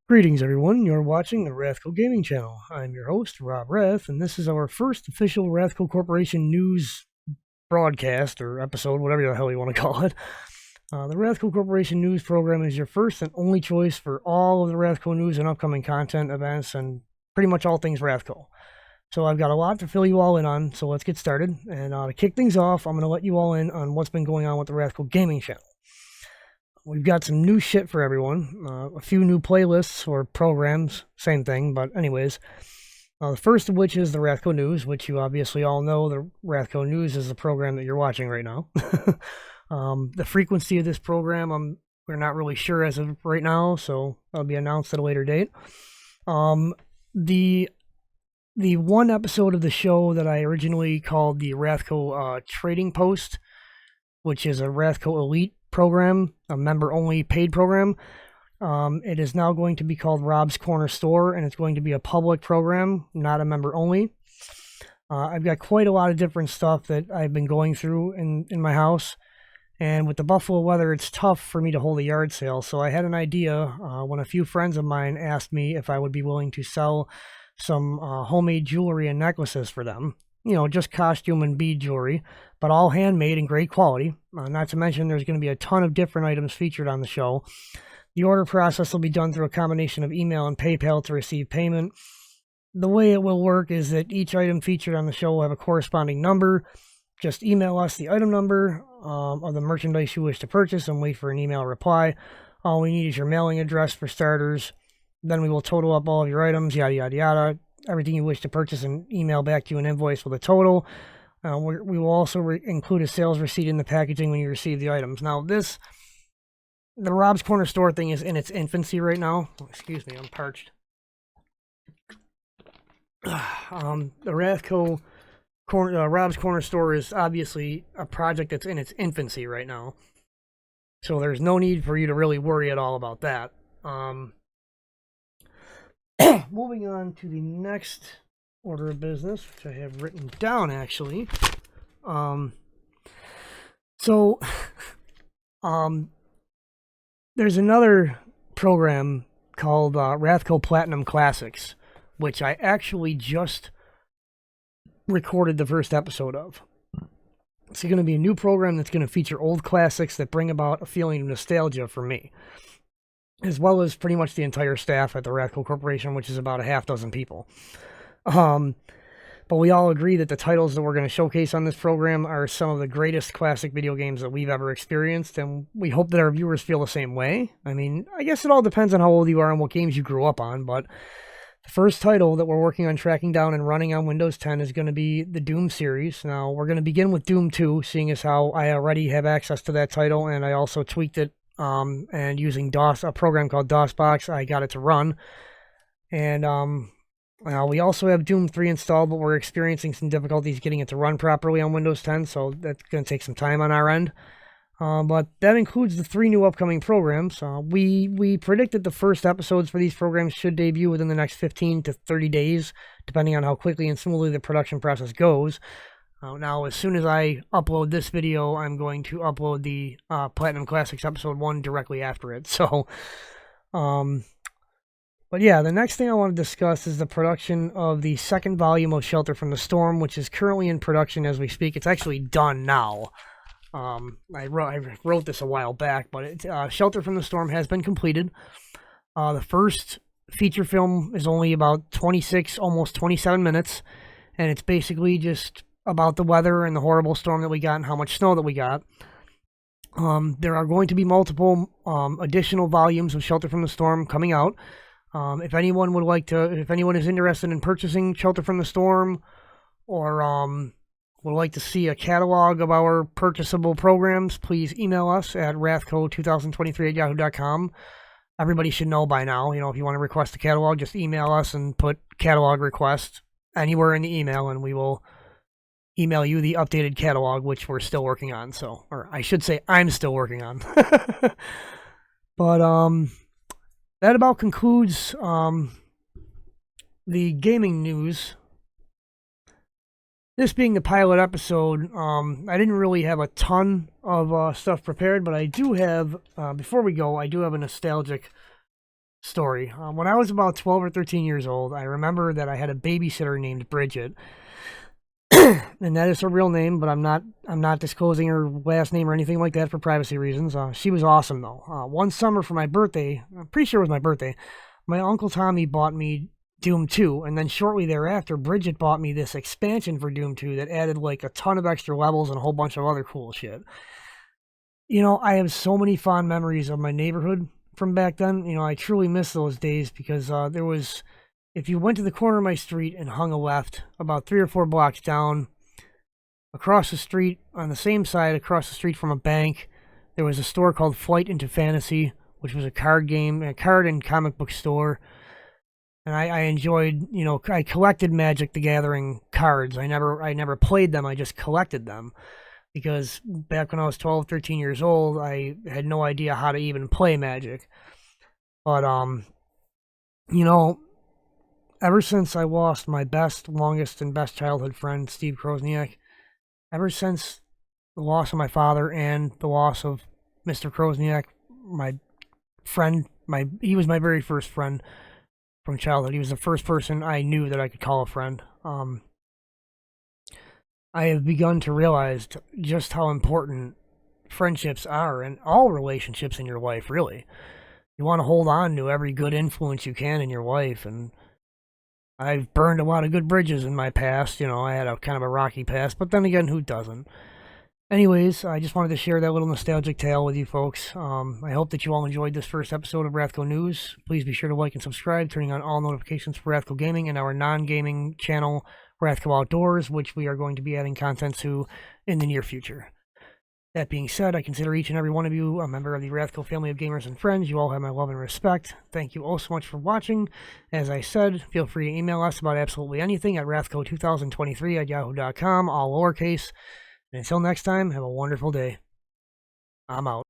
Greetings, everyone. You're watching the RathCo Gaming Channel. I'm your host, Rob Rath, and this is our first official RathCo Corporation news broadcast or episode, whatever the hell you want to call it. The RathCo Corporation news program is your first and only choice for all of the RathCo news and upcoming content, events, and pretty much all things RathCo. So I've got a lot to fill you all in on, so let's get started. And to kick things off, I'm going to let you all in on what's been going on with the RathCo Gaming Channel. We've got some new shit for everyone. A few new playlists or programs, same thing, but anyways. The first of which is the RathCo News, which you obviously all know. The RathCo News is the program that you're watching right now. The frequency of this program, we're not really sure as of right now, so that'll be announced at a later date. The one episode of the show that I originally called the RathCo Trading Post, which is a RathCo Elite program, a member-only paid program. It is now going to be called Rob's Corner Store, and it's going to be a public program, not a member-only. I've got quite a lot of different stuff that I've been going through in my house, and with the Buffalo weather, it's tough for me to hold a yard sale, so I had an idea when a few friends of mine asked me if I would be willing to sell some homemade jewelry and necklaces for them. You know, just costume and bead jewelry, but all handmade and great quality. Not to mention there's going to be a ton of different items featured on the show. The order process will be done through a combination of email and PayPal to receive payment. The way it will work is that each item featured on the show will have a corresponding number. Just email us the item number of the merchandise you wish to purchase and wait for an email reply. All we need is your mailing address for starters. Then we will total up all of your items, yada, yada, yada. Everything you wish to purchase and email back to you an invoice with a total. We will also include a sales receipt in the packaging when you receive the items. Now, the Rob's Corner Store thing is in its infancy right now. Excuse me, I'm parched. The RathCo Rob's Corner Store is obviously a project that's in its infancy right now. So there's no need for you to really worry at all about that. Moving on to the next order of business, which I have written down actually. There's another program called RathCo Platinum Classics, which I actually just recorded the first episode of. It's going to be a new program that's going to feature old classics that bring about a feeling of nostalgia for me, as well as pretty much the entire staff at the RathCo Corporation, which is about a half dozen people. But we all agree that the titles that we're going to showcase on this program are some of the greatest classic video games that we've ever experienced, and we hope that our viewers feel the same way. I mean, I guess it all depends on how old you are and what games you grew up on, but the first title that we're working on tracking down and running on Windows 10 is going to be the Doom series. Now, we're going to begin with Doom 2, seeing as how I already have access to that title, and I also tweaked it, and using DOS, a program called DOSBox, I got it to run. And we also have Doom 3 installed, but we're experiencing some difficulties getting it to run properly on Windows 10, so that's going to take some time on our end. But that includes the 3 new upcoming programs. We predicted the first episodes for these programs should debut within the next 15 to 30 days, depending on how quickly and smoothly the production process goes. Now, as soon as I upload this video, I'm going to upload the Platinum Classics Episode 1 directly after it. So, but yeah, the next thing I want to discuss is the production of the second volume of Shelter from the Storm, which is currently in production as we speak. It's actually done now. I wrote this a while back, but Shelter from the Storm has been completed. The first feature film is only about 26, almost 27 minutes, and it's basically just about the weather and the horrible storm that we got and how much snow that we got. There are going to be multiple additional volumes of Shelter from the Storm coming out. If anyone is interested in purchasing Shelter from the Storm, or would like to see a catalog of our purchasable programs, please email us at rathco2023@yahoo.com. Everybody should know by now, if you want to request a catalog, just email us and put catalog request anywhere in the email, and we will email you the updated catalog, which we're still working on. So, or I should say I'm still working on. But, that about concludes the gaming news. This being the pilot episode, I didn't really have a ton of stuff prepared, but I do have, before we go, I do have a nostalgic story. When I was about 12 or 13 years old, I remember that I had a babysitter named Bridget, and that is her real name, but I'm not disclosing her last name or anything like that for privacy reasons. She was awesome though. One summer for my birthday, I'm pretty sure it was my birthday, my Uncle Tommy bought me Doom 2, and then shortly thereafter, Bridget bought me this expansion for Doom 2 that added like a ton of extra levels and a whole bunch of other cool shit. I have so many fond memories of my neighborhood from back then. I truly miss those days because there was, if you went to the corner of my street and hung a left about 3 or 4 blocks down, across the street, on the same side, across the street from a bank, there was a store called Flight into Fantasy, which was a card and comic book store. And I enjoyed, I collected Magic the Gathering cards. I never played them, I just collected them. Because back when I was 12, 13 years old, I had no idea how to even play Magic. But, ever since I lost my longest, and best childhood friend, Steve Krosniak, ever since the loss of my father and the loss of Mr. Krosniak, my friend, he was my very first friend from childhood. He was the first person I knew that I could call a friend. I have begun to realize just how important friendships are, and all relationships in your life, really. You want to hold on to every good influence you can in your life, and I've burned a lot of good bridges in my past. I had a kind of a rocky past, but then again, who doesn't? Anyways, I just wanted to share that little nostalgic tale with you folks. I hope that you all enjoyed this first episode of RathCo News. Please be sure to like and subscribe, turning on all notifications for RathCo Gaming and our non-gaming channel, RathCo Outdoors, which we are going to be adding content to in the near future. That being said, I consider each and every one of you a member of the RathCo family of gamers and friends. You all have my love and respect. Thank you all so much for watching. As I said, feel free to email us about absolutely anything at rathco2023@yahoo.com, all lowercase. And until next time, have a wonderful day. I'm out.